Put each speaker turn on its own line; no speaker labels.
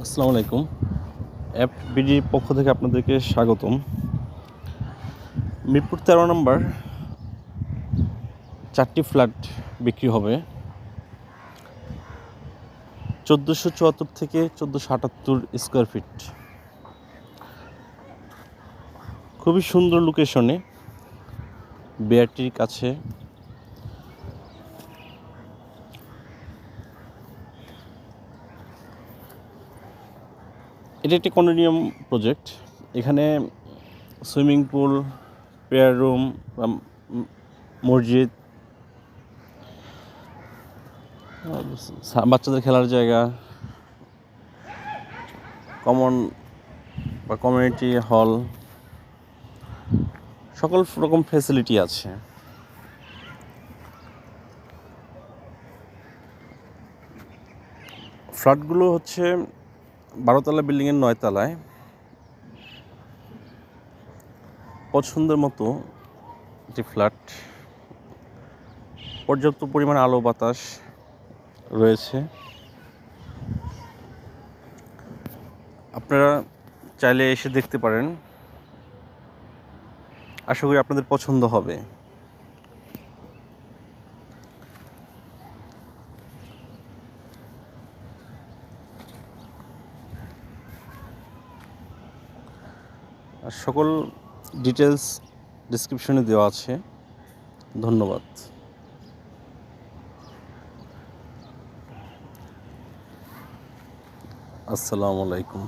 আসসালামু আলাইকুম। বিডির পক্ষ থেকে আপনাদেরকে স্বাগতম। মিরপুর ১৩ নম্বর ৪টি ফ্ল্যাট বিক্রি হবে ১৪৭৪ থেকে ১৪৭৮ স্কোয়ার ফিট। খুবই সুন্দর লোকেশনে, বিআরটির কাছে। এটা একটি কন্ডোমিনিয়াম প্রজেক্ট। এখানে সুইমিং পুল, প্রেয়ার রুম, মসজিদ, বাচ্চাদের খেলার জায়গা, কমন বা কমিউনিটি হল, সকল রকম ফ্যাসিলিটি আছে। ফ্ল্যাটগুলো হচ্ছে ১২তলা বিল্ডিংয়ের ৯ তলায়। পছন্দের মতো একটি ফ্ল্যাট, পর্যাপ্ত পরিমাণ আলো বাতাস রয়েছে। আপনারা চাইলে এসে দেখতে পারেন। আশা করি আপনাদের পছন্দ হবে। আর সকল ডিটেলস ডেসক্রিপশনে দেওয়া আছে। ধন্যবাদ। আসসালামু আলাইকুম।